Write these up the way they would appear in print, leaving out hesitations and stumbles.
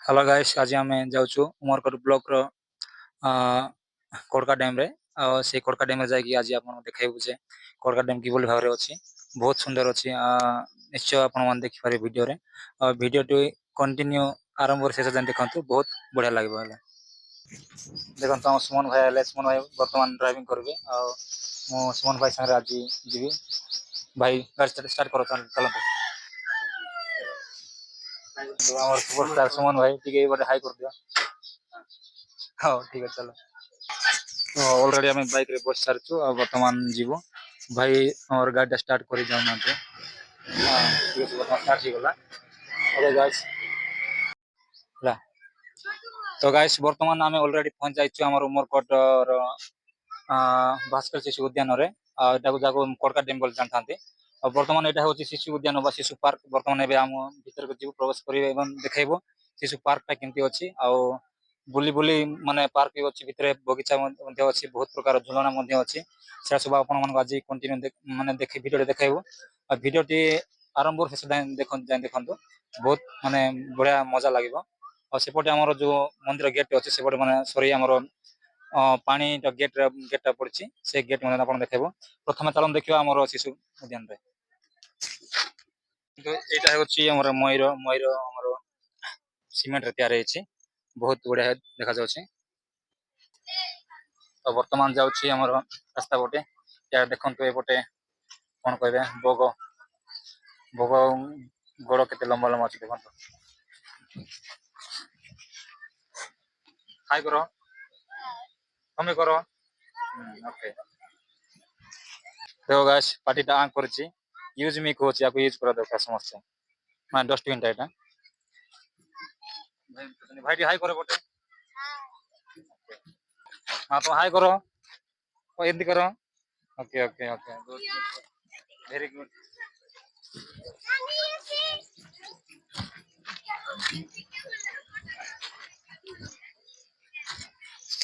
Hello guys आज आम जाऊँ उमरकोट ब्लॉक रो कोड़का डैम रे से कोड़का डैम रे जाकि आज आपन देखाइबु जे कोड़का डैम किभली भाबरे अछि बहुत सुंदर अछि निश्चय आपन मन देखि पारे वीडियो रे वीडियो टू कंटिन्यू आरंभ से जान देखंतु बहुत बढ़िया लागबो हला देखंतु हम सुमन भाई आले सुमन भाई वर्तमान ड्राइविंग करबे मो सुमन भाई संग आज जीवी भाई गाड़ी स्टार्ट करो चलो हमर सुपरस्टार सुमन भाई टिके बटे हाई कर दियो हां ठीक है चलो तो ऑलरेडी आम बाइक रे बस सारछु आ वर्तमान जीवो भाई और गाड़ी स्टार्ट कर जाऊना ठीक है वर्तमान स्टार्ट हो गला ओके गाइस ला तो गाइस वर्तमान आम ऑलरेडी पहुंच जाइछु हमर उमरकोट रो भास्कर शिशु उद्यान रे एटा जाको कोड़का डैम बोल जानथांती वर्तमान एटा होची शिशु उद्यान बा शिशु पार्क वर्तमान एबे हम भीतर को जीव प्रवेश करिवे एवं देखाइबो शिशु पार्क टा केमती अछि आ बुली बुली माने पार्क भी अच्छी भितर बगीचा अच्छी बहुत प्रकार झुलना अच्छी से सब आपण मन आज कंटिन्यू माने देखे वीडियो देखाइबो आ वीडियो टी आरंभ शेष देखो देखंतु बहुत माने बढ़िया मजा लागबो और सेपटे हमर जो मंदिर गेट अच्छे सेपटे माने सॉरी हमर पानी गेट पड़ी से गेट मैंने आप देखेबो प्रथम चलन देखा आम शिशु उद्यान रे यहाँ हूँ मयूर मयूर आमर सीमेंट तैयार होती बहुत बढ़िया देखा जाଉଛି तो वर्तमान जाऊँगी आम रास्ता पटे या देखते एपटे कौन कहे बग बग गोड़ के लंबा लंबा अच्छी देखो हाय करो तुम करो ओके देखो गाइस पार्टी टा आंक करछि यूज मी कहछि आपको यूज करा दरकार समस्या हाँ डस्टबिन टा एटा भाई हाय करो बटे हाँ तो हाय करो एमती करो okay okay okay good very good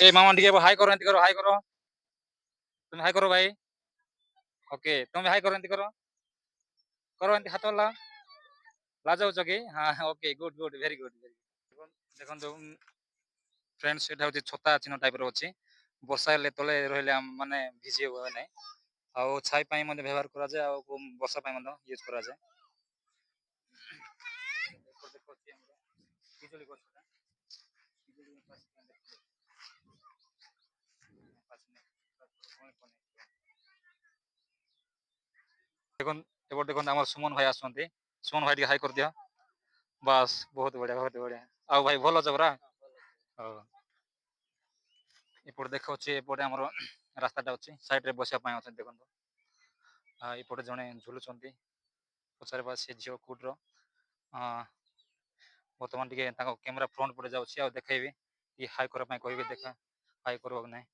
ए मामा टिके हाय करो एमती करो तुम हाय करो भाई ओके तुम हाय करो एमती हाथ ला लाजाउछ कि हाँ okay good good very good देखो फ्रेंड्स एटा होची छता चिन्ह टाइप रो अछि वर्षा हेले तले रहले माने भिजी हो नै आ छाई पाई मध्ये व्यवहार करा जाय आ वर्षा पाई मध्ये यूज करा जाय बिजुली गछटा देखो एबो देखो हमर सुमन भाई आसंती सुमन भाई के हाई कर दिया बस बहुत बढ़िया आ भाई भलो जबरा एपटे देखा एपटे आम रास्ताटा अच्छी सैड्रे बसापी अच्छे देखो एपटे जड़े झुलुंट पचारे से झील कूट्र बर्तमान टे कैमेरा फ्रंट पटे जाऊँगी देखी ये हाई करने कहे देखा हाई कर ना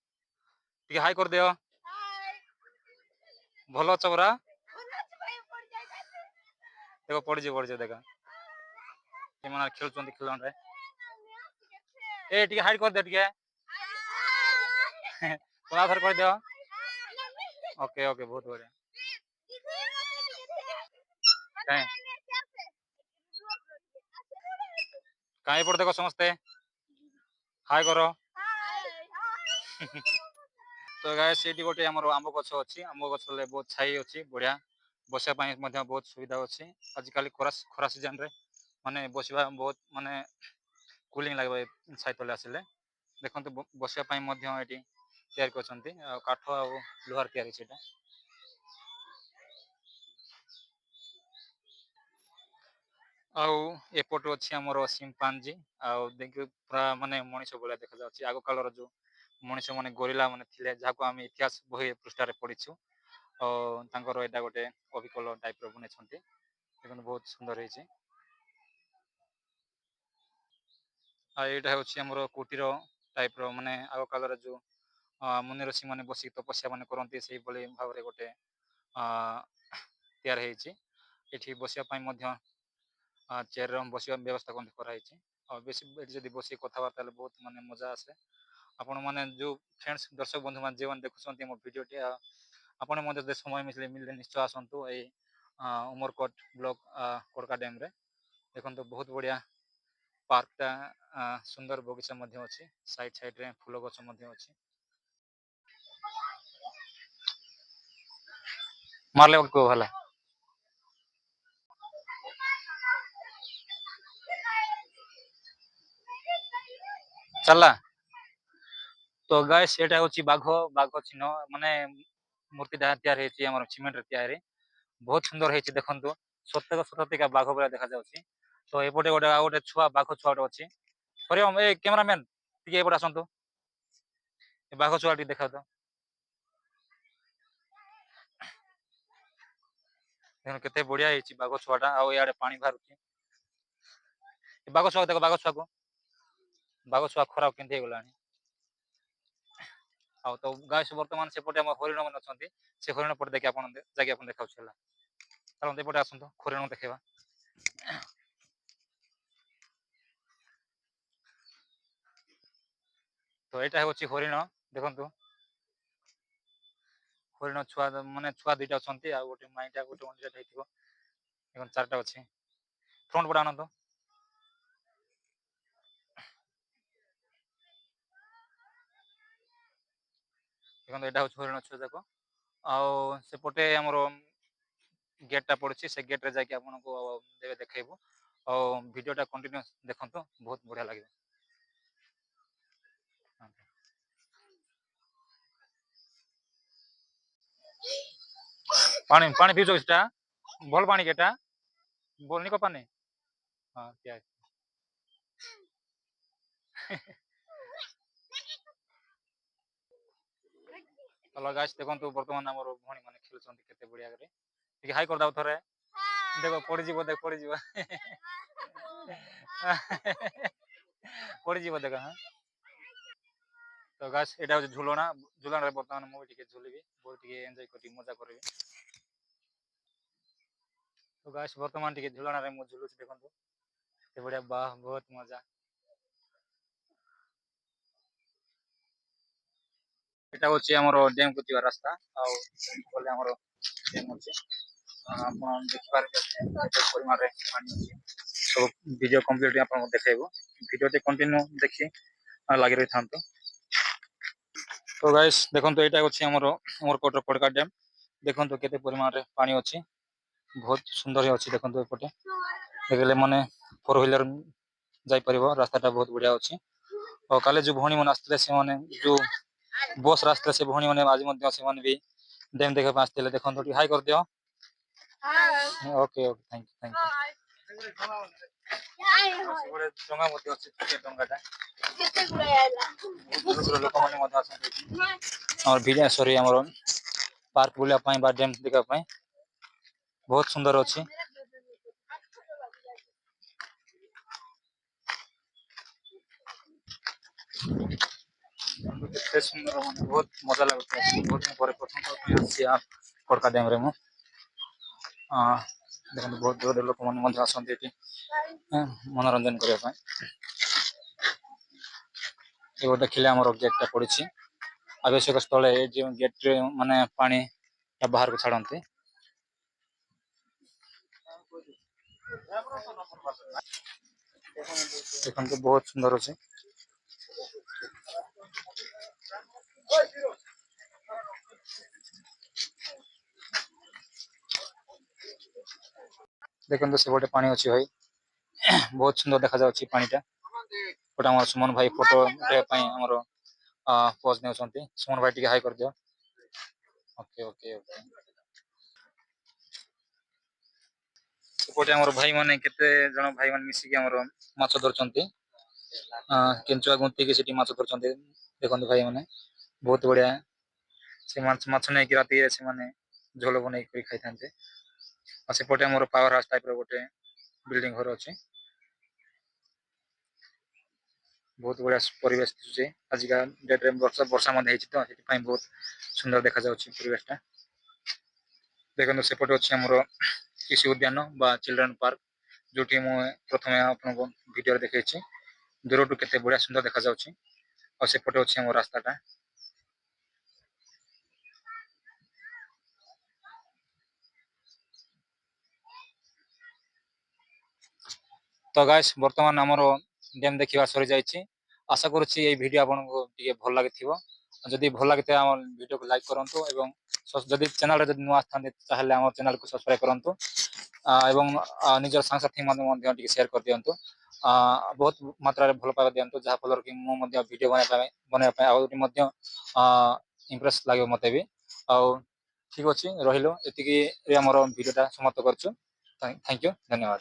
टे हाई कर दियो भल अच परा देखो पड़ी देखा खेलुं खेल ए हाइड कर दे थोड़ा कर दियो ओके ओके बहुत बढ़िया कहीं पर देखो समस्ते हाय करो तो गाय से गोटे आम आंब गछ अच्छी आंब गछ बहुत छाई अच्छी बढ़िया बसापी बहुत सुविधा अच्छी आजिकल खरा सीजन रे माने बसवा बहुत माने कूलिंग लगे छाई तले आसिले देखते बसापी तैयार कर काठ आ लुहार तैयारी आउट अच्छी आमर सिंपांजी देख पूरा माने मनीष भाया देखा जाऊँगी आग कालर जो मनीष मैंने गोरिला मैंने थे जहाँ आम इतिहास बही पृष्ठार पढ़ीछु यहाँ गोटे अविकल टाइप बनई देखते बहुत सुंदर है यहाँ हूँ कुटीर टाइप माने आग कालर जो मुनि ऋषि मैंने बस तपस्या मैंने करती से भाव में गोटे तैयार होती बसापी चेयर बस व्यवस्था कराई बेस जब बस कथबार्ता बहुत माने मजा आसे आपण मैंने जो फ्रेंड्स दर्शक बंधु मान जो देखुं मो भिडियोटी आपण समय मिले निश्चय आसतु उमरकोट ब्लॉक कोड़का डैम रे देखो बहुत बढ़िया ପାର୍କଟା ସୁନ୍ଦର ବଗିଚା ମଧ୍ୟ ଅଛି। ସାଇଡ୍ ସାଇଡ୍‌ରେ ଫୁଲ ଗଛ ମଧ୍ୟ ଅଛି। ମାରଲେ କୁହ ହେଲା। ଚାଲିଲା। ତ ଗାଇସ୍ ଏଇଟା ହଉଛି ବାଘ ଚିହ୍ନ ମାନେ ମୂର୍ତ୍ତିଟା ତିଆରି ହେଇଛି ଆମର ସିମେଣ୍ଟରେ ତିଆରି। ବହୁତ ସୁନ୍ଦର ହେଇଛି ଦେଖନ୍ତୁ। ସତକା ବାଘ ଭଳିଆ ଦେଖାଯାଉଛି। ତ ଏପଟେ ଗୋଟେ ଆଉ ଗୋଟେ ବାଘ ଛୁଆଟେ ଅଛି। ହରିଓମ ଏ କ୍ୟାମେରାମ୍ୟାନ୍ ଟିକେ ଏପଟେ ଆସନ୍ତୁ। ଏ ବାଘ ଛୁଆ ଟିକେ ଦେଖାଅ ତ। ଦେଖନ୍ତୁ କେତେ ବଢିଆ ହେଇଛି ବାଘ ଛୁଆଟା ଆଉ ଇଆଡେ ପାଣି ବାହାରୁଛି। ଏ ବାଘ ଛୁଆକୁ ଦେଖ ବାଘ ଛୁଆକୁ। ବାଘ ଛୁଆ ଖରାପ କେମିତି ହେଇଗଲାଣି। ଆଉ ତ ଗାଇସ୍ ବର୍ତ୍ତମାନ ସେପଟେ ଆମ ହରିଣ ମାନେ ଅଛନ୍ତି। ସେ ହରିଣ ପଟେ ଯାଇକି ଆପଣ ଦେଖାଉଛି ହେଲା। ଚାଲନ୍ତୁ ଏପଟେ ଆସନ୍ତୁ ହରିଣକୁ ଦେଖେଇବା। ତ ଏଇଟା ହେଉଛି ହରିଣ ଦେଖନ୍ତୁ। ହରିଣ ଛୁଆ ମାନେ ଛୁଆ ଦିଟା ଅଛନ୍ତି ଆଉ ଗୋଟେ ମାଇଟା ଗୋଟେ ଅଣ୍ଡିରାଟେ ହେଇଥିବ। ଦେଖନ୍ତୁ ଚାରିଟା ଅଛି। ଫ୍ରଣ୍ଟ ପଟେ ଆଣନ୍ତୁ। ଦେଖନ୍ତୁ ଏଇଟା ହେଉଛି ହରିଣ ଛୁଆ ଯାକ। ଆଉ ସେପଟେ ଆମର ଗେଟ୍ ଟା ପଡିଛି ସେ ଗେଟ୍ ରେ ଯାଇକି ଆପଣଙ୍କୁ ଦେଖେଇବୁ। ଆଉ ଭିଡ଼ିଓଟା କଣ୍ଟିନ୍ୟୁସ୍ ଦେଖନ୍ତୁ ବହୁତ ବଢ଼ିଆ ଲାଗିବ। ପାଣି ପାଣି ପିଉଛ ସେଟା ଭଲ ପାଣି କି ଏଟା ବୋଲନି କ ପାନି ହଁ ପିଆ। ହ୍ୟାଲୋ ଗାଇସ୍ ଦେଖନ୍ତୁ ବର୍ତ୍ତମାନ ଆମର ଭଉଣୀ ମାନେ ଖେଳୁଛନ୍ତି କେତେ ବଢିଆରେ। ଟିକେ ହାଇ କରିଦବ ଥରେ ଦେଖ ପଡିଯିବ ଦେଖ ପଡିଯିବ। ପଡିଯିବ ଦେଖ। ତ ଗାଇସ୍ ଏଇଟା ହଉଛି ଝୁଲଣା। ଝୁଲଣାରେ ବର୍ତ୍ତମାନ ମୁଁ ବି ଟିକେ ଝୁଲିବି ବହୁତ ଟିକେ ଏଞ୍ଜୟ କରିବି ମଜା କରିବି। ତ ଗାଇସ୍ ବର୍ତ୍ତମାନ ଟିକେ ଝୁଲଣାରେ ମୁଁ ଝୁଲୁଛି ଦେଖନ୍ତୁ କେତେ ବଢିଆ ବାହ ବହୁତ ମଜା। ଏଇଟା ହଉଛି ଆମର ଡ୍ୟାମ୍ କୁ ଯିବା ରାସ୍ତା ଆଉ ଗଲେ ଆମର ଡ୍ୟାମ୍ ଅଛି। ଆପଣ ଦେଖିପାରିବେ କେତେ ପରିମାଣରେ ପାଣି ଅଛି। ସବୁ ଭିଡିଓ କମ୍ପ୍ଲିଟ ଆପଣଙ୍କୁ ଦେଖେଇବୁ ଭିଡିଓଟି କଣ୍ଟିନ୍ୟୁ ଦେଖି ଲାଗି ରହିଥାନ୍ତୁ। ତ ଗାଇସ୍ ଦେଖନ୍ତୁ ଏଇଟା ଅଛି ଆମର ଅମରକୋଟର ଖଡକା ଡ୍ୟାମ୍। ଦେଖନ୍ତୁ କେତେ ପରିମାଣରେ ପାଣି ଅଛି ବହୁତ ସୁନ୍ଦର ଅଛି ଦେଖନ୍ତୁ ଏପଟେ। ଦେଖିଲେ ମାନେ ଫୋର ହ୍ୱିଲର ଯାଇପାରିବ ରାସ୍ତାଟା ବହୁତ ବଢିଆ ଅଛି। ଆଉ କାଲି ଯୋଉ ଭଉଣୀ ମାନେ ଆସିଥିଲେ ସେମାନେ ଯୋଉ ବସ୍ ରେ ଆସିଥିଲା ସେ ଭଉଣୀ ମାନେ ଆଜି ମଧ୍ୟ ସେମାନେ ବି ଡ୍ୟାମ୍ ଦେଖିବା ପାଇଁ ଆସିଥିଲେ ଦେଖନ୍ତୁ ଟିକେ ହାଇ କରିଦିଅ। Okay okay thank you. ଡଙ୍ଗା ମଧ୍ୟ ଅଛି ଛୋଟିଆ ଡଙ୍ଗାଟା। ଦୂର ଦୂର ଲୋକମାନେ ମଧ୍ୟ ଆସନ୍ତି ଏଠି ଆମର ପାର୍କ ବୁଲିବା ପାଇଁ ବା ଡ୍ୟାମ୍ ଦେଖିବା ପାଇଁ ବହୁତ ସୁନ୍ଦର ଅଛି। କେତେ ସୁନ୍ଦର ମାନେ ବହୁତ ମଜା ଲାଗୁଛି ବହୁତ ଦିନ ପରେ ପ୍ରଥମ ଥର ପାଇଁ ଆସିଛି ଖଡକା ଡ୍ୟାମ୍ ରେ ମୁଁ। ଦେଖନ୍ତୁ ବହୁତ ଦୂର ଦୂର ଲୋକମାନେ ମଧ୍ୟ ଆସନ୍ତି ଏଠି ମନୋରଞ୍ଜନ କରିବା ପାଇଁ। ଏ ଗୋଟେ ଦେଖିଲେ ଆମର ଗେଟ୍ ଟା ପଡିଛି। ଆବଶ୍ୟକ ସ୍ଥଳେ ଏ ଯେଉଁ ଗେଟ୍ ରେ ମାନେ ପାଣି ବାହାରକୁ ଛାଡନ୍ତି। ଦେଖନ୍ତୁ ବହୁତ ସୁନ୍ଦର ଅଛି। ଦେଖନ୍ତୁ ସେ ପଟେ ପାଣି ଅଛି ଭାଇ ବହୁତ ସୁନ୍ଦର ଦେଖା ଯାଉଛି ପାଣି ଟା। ଗୋଟେ ଆମର ସୁମନ ଭାଇ ଫଟୋ ଉଠେଇବା ପାଇଁ ଆମର ପୋଜ ନେଉଛନ୍ତି ସୁମନ ଭାଇ ଟିକେ ହାଇ କରିଦିଅ। Okay okay okay. ସେପଟେ ଆମର ଭାଇ ମାନେ କେତେ ଜଣ ଭାଇ ମାନେ ମିଶିକି ଆମର ମାଛ ଧରୁଛନ୍ତି। କେଞ୍ଚୁଆ ଗୁନ୍ଥିକି ସେଠି ମାଛ ଧରୁଛନ୍ତି ଦେଖନ୍ତୁ ଭାଇ ମାନେ ବହୁତ ବଢିଆ। ସେ ମାଛ ନେଇକି ରାତିରେ ସେମାନେ ଝୋଳ ବନେଇକି ଖାଇଥାନ୍ତି। ଆଉ ସେପଟେ ଆମର ପାୱାର ହାଉସ ଟାଇପ ର ଗୋଟେ ବିଲ୍ଡିଂ ଘର ଅଛି। ବହୁତ ବଢିଆ ପରିବେଶ ଦିଶୁଛି ଆଜିକା ଡେଟରେ ବର୍ଷା ମଧ୍ୟ ହେଇଛି ତ ସେଥିପାଇଁ ବହୁତ ସୁନ୍ଦର ଦେଖାଯାଉଛି ପରିବେଶ ଟା। ଦେଖନ୍ତୁ ସେପଟେ ଅଛି ଆମର ଶିଶୁ ଉଦ୍ୟାନ ବା ଚିଲଡ୍ରେନ ପାର୍କ। ଯୋଉଠି ମୁଁ ପ୍ରଥମେ ଆପଣଙ୍କୁ ଭିଡିଓରେ ଦେଖେଇଛି। ଦୂରଠୁ କେତେ ବଢିଆ ସୁନ୍ଦର ଦେଖାଯାଉଛି ଆଉ ସେପଟେ ଅଛି ଆମ ରାସ୍ତାଟା। ତ ଗାଇସ୍ ବର୍ତ୍ତମାନ ଆମର ଡ୍ୟାମ୍ ଦେଖିବା ସରିଯାଇଛି। ଆଶା କରୁଛି ଏଇ ଭିଡ଼ିଓ ଆପଣଙ୍କୁ ଟିକେ ଭଲ ଲାଗିଥିବ। ଯଦି ଭଲ ଲାଗିଥାଏ ଆମ ଭିଡ଼ିଓକୁ ଲାଇକ୍ କରନ୍ତୁ ଏବଂ ଯଦି ଚ୍ୟାନେଲରେ ଯଦି ନୂଆ ଆସିଥାନ୍ତି ତାହେଲେ ଆମ ଚ୍ୟାନେଲକୁ ସବସ୍କ୍ରାଇବ୍ କରନ୍ତୁ ଏବଂ ନିଜର ସାଙ୍ଗସାଥି ମଧ୍ୟ ଟିକେ ସେୟାର କରିଦିଅନ୍ତୁ। ବହୁତ ମାତ୍ରାରେ ଭଲ ପାଇବା ଦିଅନ୍ତୁ, ଯାହାଫଳରେ କି ମୁଁ ମଧ୍ୟ ଭିଡ଼ିଓ ବନେଇବା ପାଇଁ ଆହୁରି ମଧ୍ୟ ଇମ୍ପ୍ରେସ୍ ଲାଗିବ ମୋତେ ବି। ଆଉ ଠିକ୍ ଅଛି, ରହିଲୁ ଏତିକିରେ ଆମର ଭିଡ଼ିଓଟା ସମାପ୍ତ କରୁଛୁ। ଥ୍ୟାଙ୍କ ୟୁ, ଧନ୍ୟବାଦ।